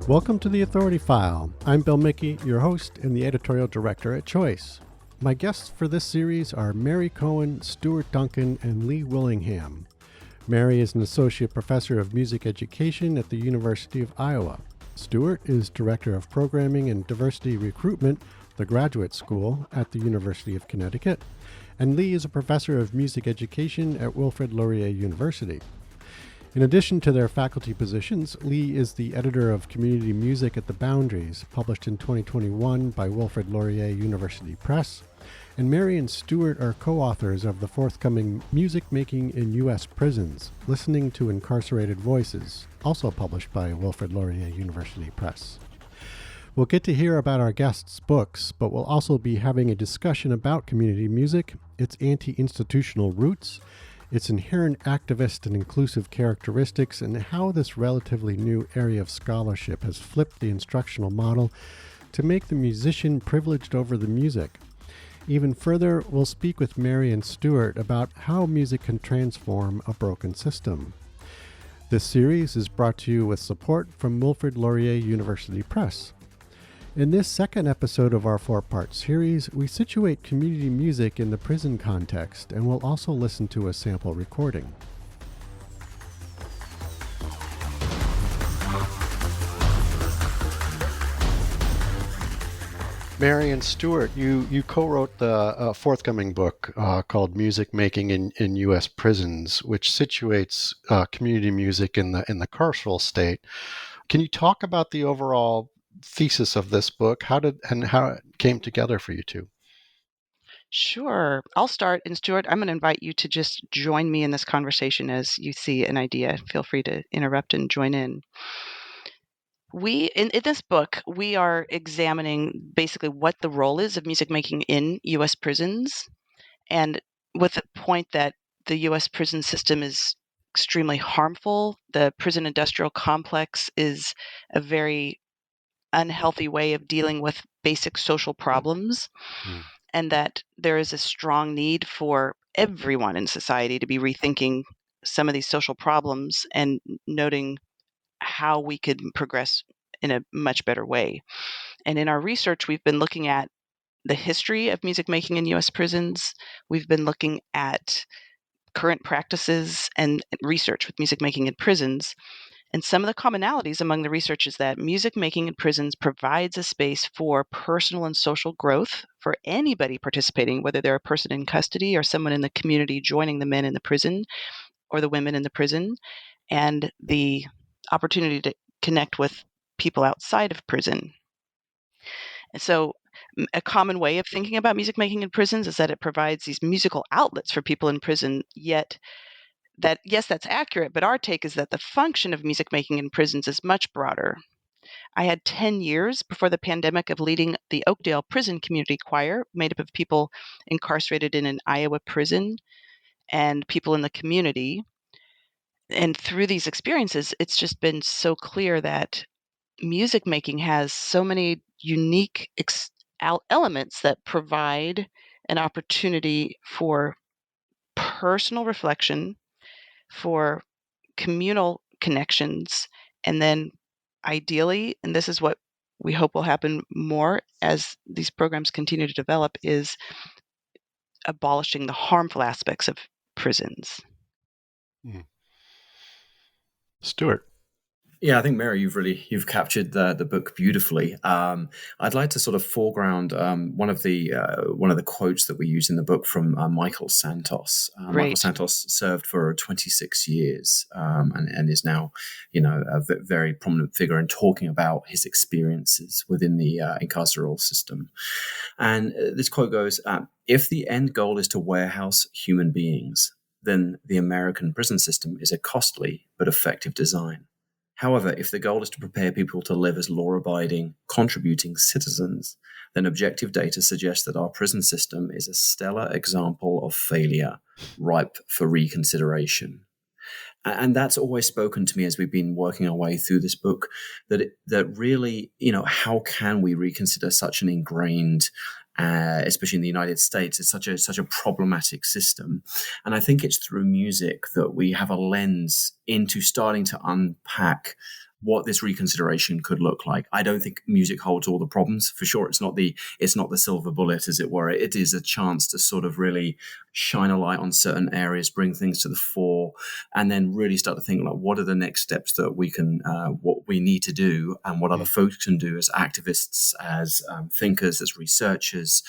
Welcome to the Authority File. I'm Bill Mickey, your host and the editorial director at Choice. My guests for this series are Mary Cohen, Stuart Duncan, and Lee Willingham. Mary is an associate professor of music education at the University of Iowa. Stuart is director of programming and diversity recruitment, the Graduate School at the University of Connecticut. And Lee is a professor of music education at Wilfrid Laurier University. In addition to their faculty positions, Lee is the editor of Community Music at the Boundaries, published in 2021 by Wilfrid Laurier University Press, and Mary and Stuart are co-authors of the forthcoming Music Making in U.S. Prisons, Listening to Incarcerated Voices, also published by Wilfrid Laurier University Press. We'll get to hear about our guests' books, but we'll also be having a discussion about community music, its anti-institutional roots, its inherent activist and inclusive characteristics, and how this relatively new area of scholarship has flipped the instructional model to make the musician privileged over the music. Even further, we'll speak with Mary and Stuart about how music can transform a broken system. This series is brought to you with support from Wilfrid Laurier University Press. In this second episode of our four-part series, we situate community music in the prison context, and we'll also listen to a sample recording. Mary and Stuart, you co-wrote the forthcoming book called Music Making in U.S. Prisons, which situates community music in the carceral state. Can you talk about the overall thesis of this book? How it came together for you two? Sure. I'll start. And Stuart, I'm going to invite you to just join me in this conversation as you see an idea. Feel free to interrupt and join in. In this book, we are examining basically what the role is of music making in U.S. prisons, and with the point that the U.S. prison system is extremely harmful. The prison industrial complex is a very unhealthy way of dealing with basic social problems. And that there is a strong need for everyone in society to be rethinking some of these social problems and noting how we could progress in a much better way. And in our research, we've been looking at the history of music making in U.S. prisons. We've been looking at current practices and research with music making in prisons. And some of the commonalities among the research is that music making in prisons provides a space for personal and social growth for anybody participating, whether they're a person in custody or someone in the community joining the men in the prison or the women in the prison, and the opportunity to connect with people outside of prison. And so a common way of thinking about music making in prisons is that it provides these musical outlets for people in prison, yet that, yes, that's accurate, but our take is that the function of music making in prisons is much broader. I had 10 years before the pandemic of leading the Oakdale Prison Community Choir, made up of people incarcerated in an Iowa prison and people in the community. And through these experiences, it's just been so clear that music making has so many unique elements that provide an opportunity for personal reflection, for communal connections, and then ideally, and this is what we hope will happen more as these programs continue to develop, is abolishing the harmful aspects of prisons. Stuart. Yeah, I think Mary, you've captured the book beautifully. I'd like to sort of foreground one of the quotes that we use in the book from Michael Santos. Michael Santos served for 26 years and is now, a very prominent figure in talking about his experiences within the incarceral system. And this quote goes, "If the end goal is to warehouse human beings, then the American prison system is a costly but effective design. However, if the goal is to prepare people to live as law-abiding, contributing citizens, then objective data suggests that our prison system is a stellar example of failure, ripe for reconsideration." And that's always spoken to me as we've been working our way through this book, that really, how can we reconsider such an ingrained, especially in the United States, it's such a problematic system. And I think it's through music that we have a lens into starting to unpack what this reconsideration could look like. I don't think music holds all the problems. For sure, it's not the silver bullet, as it were. It is a chance to sort of really shine a light on certain areas, bring things to the fore, and then really start to think like, what are the next steps that we can, what we need to do, and what other folks can do as activists, as thinkers, as researchers,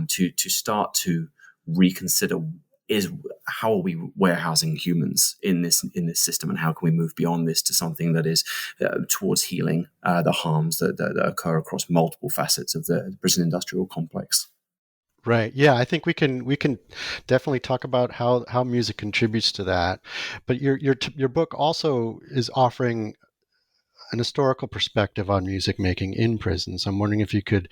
to start to reconsider is how are we warehousing humans in this system, and how can we move beyond this to something that is towards healing the harms that occur across multiple facets of the prison industrial complex. Right. Yeah, I think we can definitely talk about how music contributes to that. But your book also is offering an historical perspective on music making in prisons. I'm wondering if you could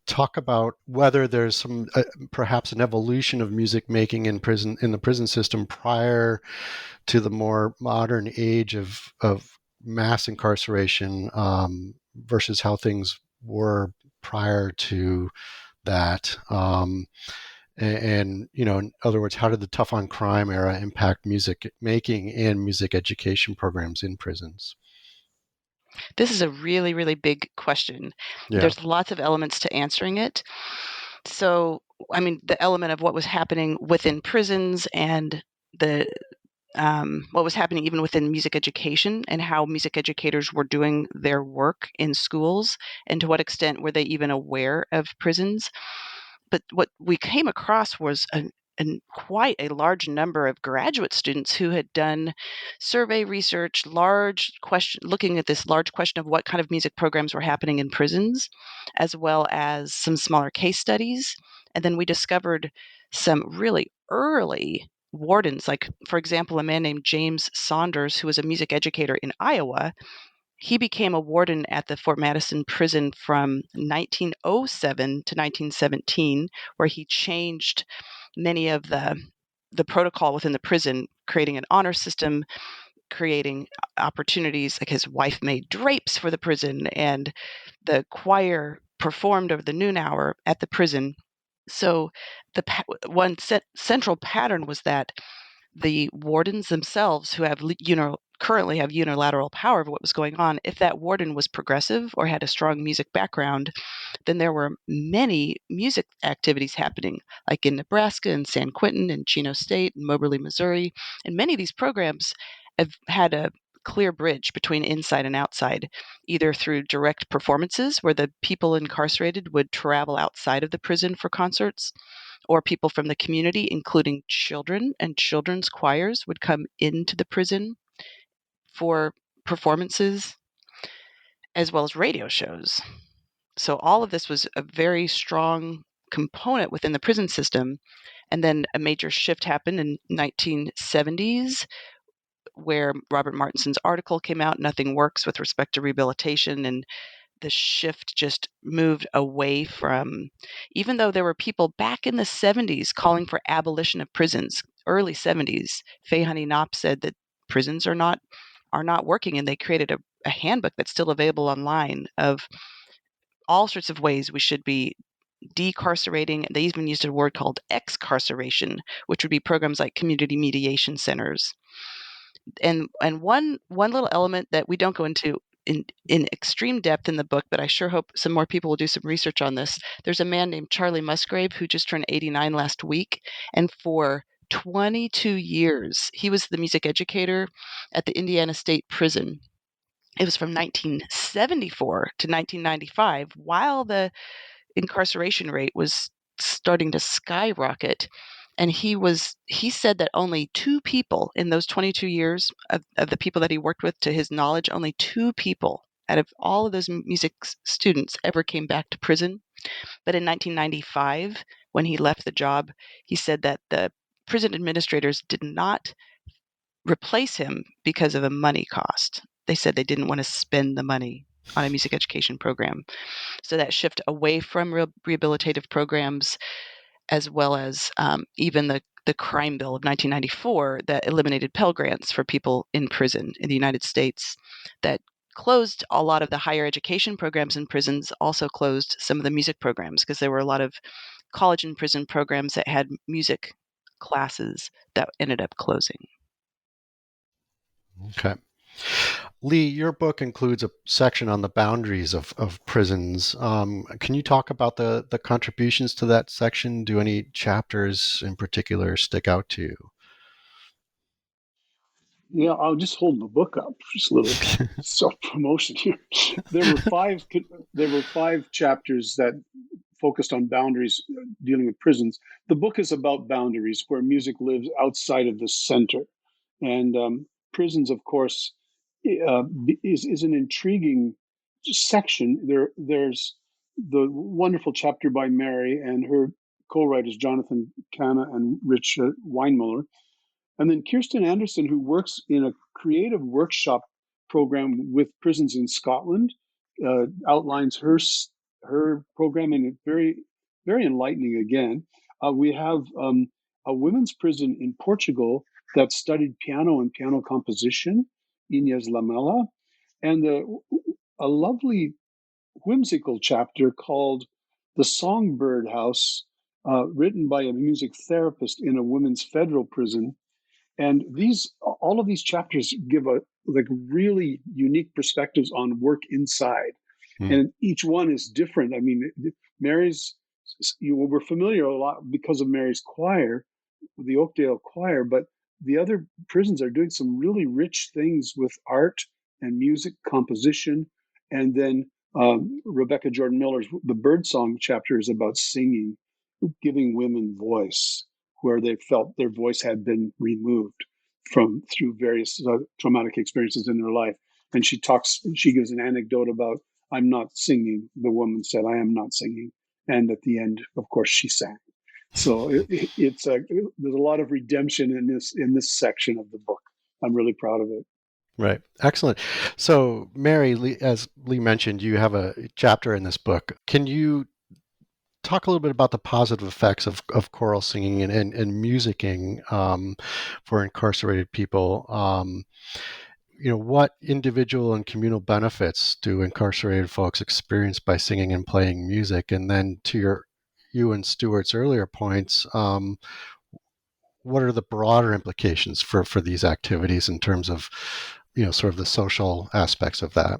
talk about whether there's some perhaps an evolution of music making in the prison system prior to the more modern age of mass incarceration versus how things were prior to that. And in other words, how did the tough on crime era impact music making and music education programs in prisons? This is a really, really big question. Yeah. There's lots of elements to answering it. So, I mean, the element of what was happening within prisons and the what was happening even within music education, and how music educators were doing their work in schools, and to what extent were they even aware of prisons. But what we came across was quite a large number of graduate students who had done survey research, looking at this large question of what kind of music programs were happening in prisons, as well as some smaller case studies. And then we discovered some really early wardens, like, for example, a man named James Saunders, who was a music educator in Iowa. He became a warden at the Fort Madison prison from 1907 to 1917, where he changed many of the protocol within the prison, creating an honor system, creating opportunities. Like, his wife made drapes for the prison, and the choir performed over the noon hour at the prison. So the one central pattern was that the wardens themselves, who have currently have unilateral power of what was going on, if that warden was progressive or had a strong music background, then there were many music activities happening, like in Nebraska and San Quentin and Chino State and Moberly, Missouri. And many of these programs have had a clear bridge between inside and outside, either through direct performances where the people incarcerated would travel outside of the prison for concerts, or people from the community, including children and children's choirs, would come into the prison for performances, as well as radio shows. So all of this was a very strong component within the prison system. And then a major shift happened in 1970s, where Robert Martinson's article came out, Nothing Works, with respect to rehabilitation, and the shift just moved away from, even though there were people back in the 70s calling for abolition of prisons, early 70s, Faye Honey Knopp said that prisons are not working, and they created a handbook that's still available online of all sorts of ways we should be decarcerating. They even used a word called excarceration, which would be programs like community mediation centers. And one little element that we don't go into in extreme depth in the book, but I sure hope some more people will do some research on this. There's a man named Charlie Musgrave who just turned 89 last week, and for 22 years he was the music educator at the Indiana State Prison. It was from 1974 to 1995, while the incarceration rate was starting to skyrocket. And he said that only 2 people in those 22 years of the people that he worked with, to his knowledge, only 2 people out of all of those music students ever came back to prison. But in 1995, when he left the job, he said that the prison administrators did not replace him because of a money cost. They said they didn't want to spend the money on a music education program. So that shift away from rehabilitative programs, as well as even the crime bill of 1994 that eliminated Pell Grants for people in prison in the United States, that closed a lot of the higher education programs in prisons, also closed some of the music programs, because there were a lot of college and prison programs that had music classes that ended up closing. Okay. Lee, your book includes a section on the boundaries of prisons. Can you talk about the contributions to that section? Do any chapters in particular stick out to you? Yeah, I'll just hold the book up. Just a little self-promotion here. There were five. There were five chapters that focused on boundaries, dealing with prisons. The book is about boundaries, where music lives outside of the center, and prisons, of course, is an intriguing section. There's the wonderful chapter by Mary and her co-writers Jonathan Cana and Rich Weinmuller, and then Kirsten Anderson, who works in a creative workshop program with prisons in Scotland, outlines her program, and it's very enlightening. Again, we have a women's prison in Portugal that studied piano and piano composition, Inês Lamela, and a lovely whimsical chapter called "The Songbird House," written by a music therapist in a women's federal prison. And all of these chapters give a like really unique perspectives on work inside, and each one is different. I mean, Mary's, we're familiar a lot because of Mary's choir, the Oakdale Choir, but the other prisons are doing some really rich things with art and music composition. And then Rebecca Jordan Miller's The Birdsong chapter is about singing, giving women voice where they felt their voice had been removed through various traumatic experiences in their life. And she gives an anecdote about, "I'm not singing." The woman said, "I am not singing." And at the end, of course, she sang. So there's a lot of redemption in this section of the book. I'm really proud of it. Right. Excellent. So, Mary, as Lee mentioned, you have a chapter in this book. Can you talk a little bit about the positive effects of choral singing and musicking for incarcerated people? What individual and communal benefits do incarcerated folks experience by singing and playing music? And then to you and Stuart's earlier points, what are the broader implications for these activities in terms of, sort of the social aspects of that?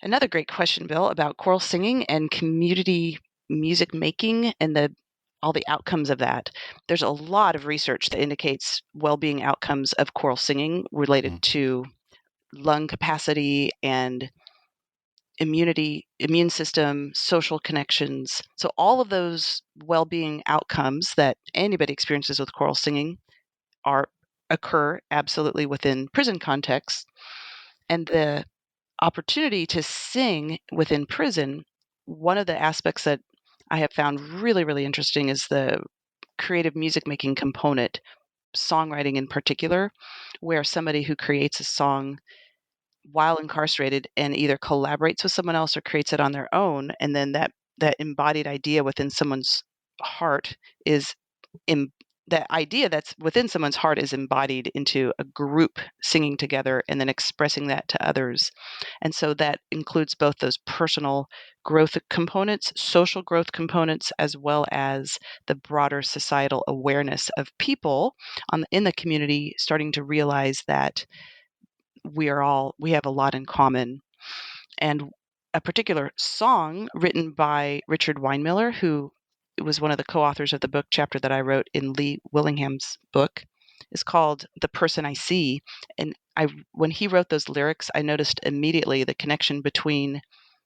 Another great question, Bill, about choral singing and community music making and all the outcomes of that. There's a lot of research that indicates well-being outcomes of choral singing related to lung capacity and immunity, immune system, social connections. So all of those well-being outcomes that anybody experiences with choral singing occur absolutely within prison contexts. And the opportunity to sing within prison, one of the aspects that I have found really, really interesting is the creative music making component, songwriting in particular, where somebody who creates a song while incarcerated and either collaborates with someone else or creates it on their own, and then that embodied idea within someone's heart is that idea that's within someone's heart is embodied into a group singing together and then expressing that to others. And so that includes both those personal growth components, social growth components, as well as the broader societal awareness of people in the community starting to realize that we have a lot in common. And a particular song written by Richard Weinmuller, who was one of the co-authors of the book chapter that I wrote in Lee Willingham's book, is called "The Person I See." And when he wrote those lyrics, I noticed immediately the connection between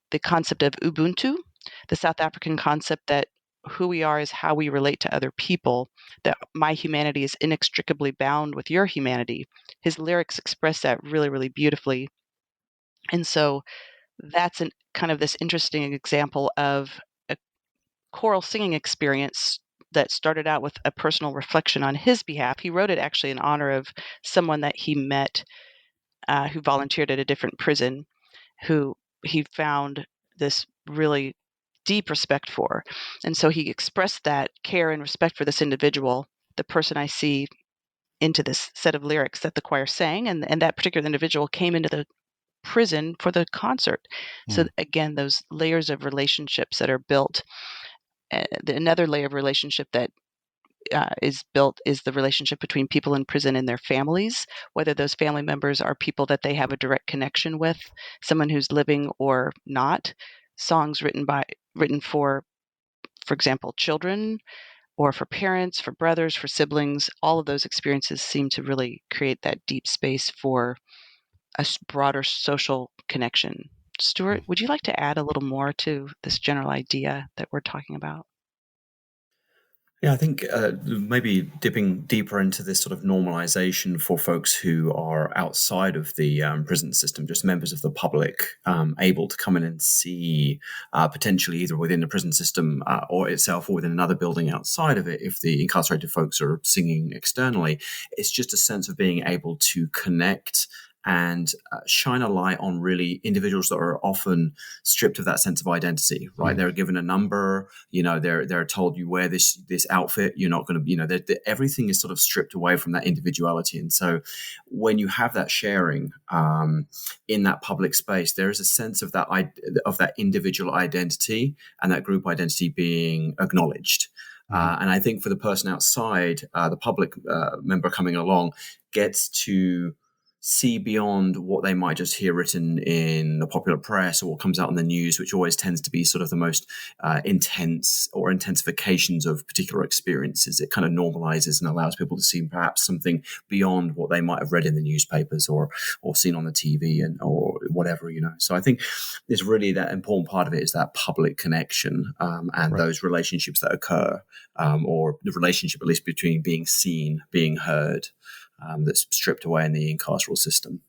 the concept of Ubuntu, the South African concept that who we are is how we relate to other people, that my humanity is inextricably bound with your humanity. His lyrics express that really, really beautifully. And so that's kind of this interesting example of a choral singing experience that started out with a personal reflection on his behalf. He wrote it actually in honor of someone that he met who volunteered at a different prison, who he found this really deep respect for. And so he expressed that care and respect for this individual, the person I see, into this set of lyrics that the choir sang. And that particular individual came into the prison for the concert. So again, those layers of relationships that are built. Another layer of relationship that is built is the relationship between people in prison and their families, whether those family members are people that they have a direct connection with, someone who's living or not. Songs written for example, children, or for parents, for brothers, for siblings, all of those experiences seem to really create that deep space for a broader social connection. Stuart, would you like to add a little more to this general idea that we're talking about? Yeah, I think maybe dipping deeper into this sort of normalization for folks who are outside of the prison system, just members of the public, able to come in and see potentially either within the prison system or itself or within another building outside of it, if the incarcerated folks are singing externally, it's just a sense of being able to connect and shine a light on really individuals that are often stripped of that sense of identity, right? Mm. They're given a number, they're told you wear this outfit, you're not going to, everything is sort of stripped away from that individuality. And so when you have that sharing in that public space, there is a sense of that individual identity and that group identity being acknowledged. And I think for the person outside, the public member coming along gets to see beyond what they might just hear written in the popular press or what comes out in the news, which always tends to be sort of the most intense or intensifications of particular experiences. It kind of normalizes and allows people to see perhaps something beyond what they might have read in the newspapers or seen on the TV or whatever, So I think it's really that important part of it is that public connection and right. Those relationships that occur or the relationship at least between being seen, being heard. That's stripped away in the incarceral system.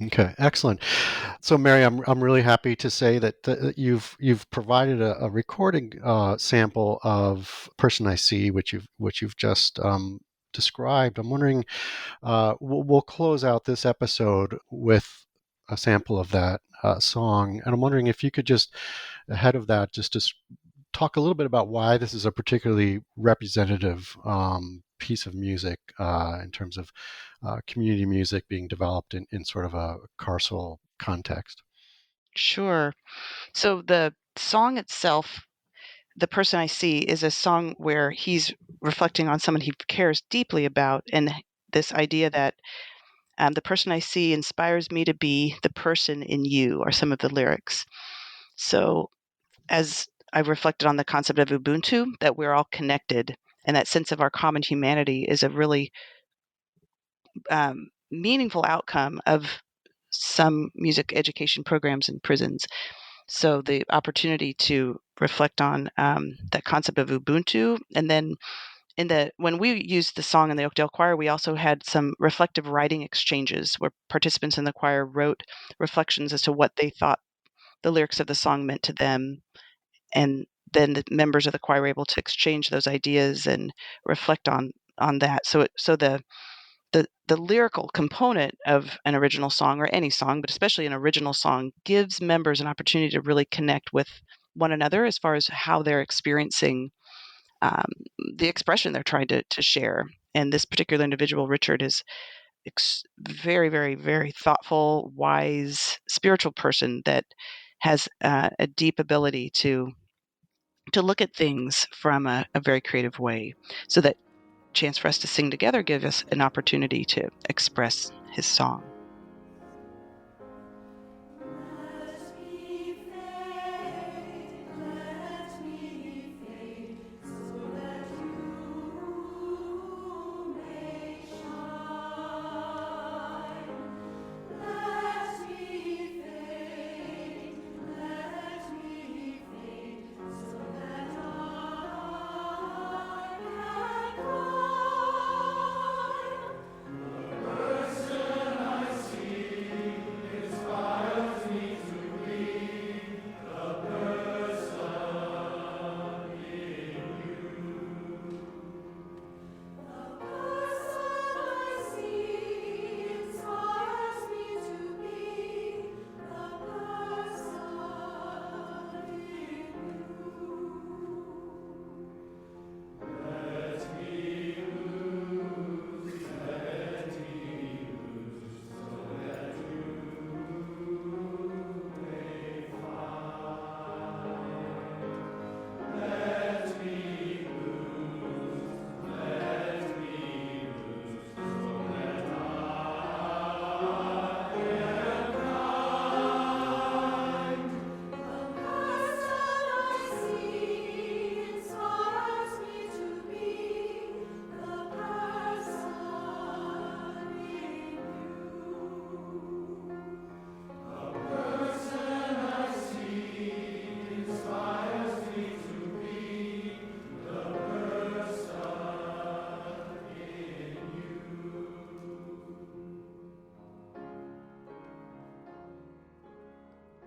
Okay, excellent. So, Mary, I'm really happy to say that you've provided a recording sample of "Person I See," which you've just described. I'm wondering, we'll close out this episode with a sample of that song, and I'm wondering if you could just ahead of that just talk a little bit about why this is a particularly representative piece of music in terms of community music being developed in sort of a carceral context. Sure. So the song itself, "The Person I See," is a song where he's reflecting on someone he cares deeply about, and this idea that the person I see inspires me to be the person in you are some of the lyrics. So as I've reflected on the concept of Ubuntu, that we're all connected, and that sense of our common humanity is a really meaningful outcome of some music education programs in prisons. So the opportunity to reflect on that concept of Ubuntu, and then when we used the song in the Oakdale Choir, we also had some reflective writing exchanges where participants in the choir wrote reflections as to what they thought the lyrics of the song meant to them, and then the members of the choir were able to exchange those ideas and reflect on that. So the lyrical component of an original song, or any song, but especially an original song, gives members an opportunity to really connect with one another as far as how they're experiencing the expression they're trying to share. And this particular individual, Richard, is very, very, very thoughtful, wise, spiritual person that has a deep ability to look at things from a very creative way. So that chance for us to sing together gives us an opportunity to express his song.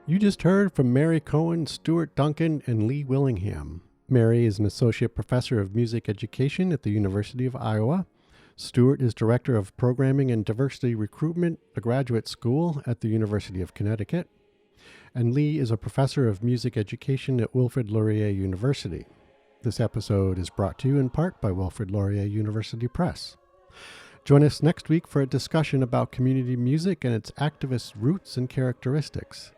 You just heard from Mary Cohen, Stuart Duncan, and Lee Willingham. Mary is an associate professor of music education at the University of Iowa. Stuart is director of programming and diversity recruitment, a graduate school at the University of Connecticut. And Lee is a professor of music education at Wilfrid Laurier University. This episode is brought to you in part by Wilfrid Laurier University Press. Join us next week for a discussion about community music and its activist roots and characteristics.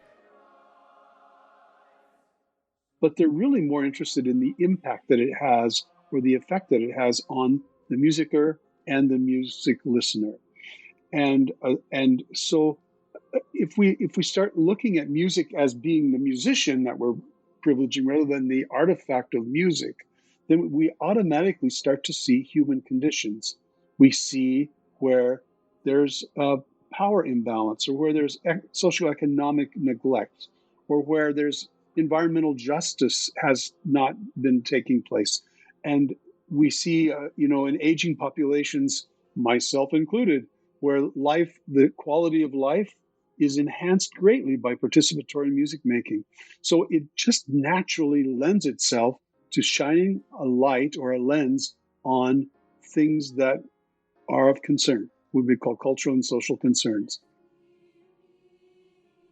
But they're really more interested in the impact that it has or the effect that it has on the musicer and the music listener. And so if we start looking at music as being the musician that we're privileging rather than the artifact of music, then we automatically start to see human conditions. We see where there's a power imbalance, or where there's socioeconomic neglect, or where there's environmental justice has not been taking place. And we see, in aging populations, myself included, where the quality of life is enhanced greatly by participatory music making. So it just naturally lends itself to shining a light or a lens on things that are of concern, what we call cultural and social concerns.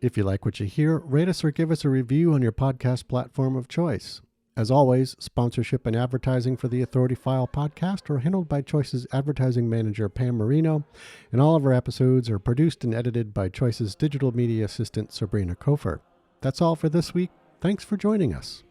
If you like what you hear, rate us or give us a review on your podcast platform of choice. As always, sponsorship and advertising for the Authority File podcast are handled by Choice's advertising manager, Pam Marino, and all of our episodes are produced and edited by Choice's digital media assistant, Sabrina Kofer. That's all for this week. Thanks for joining us.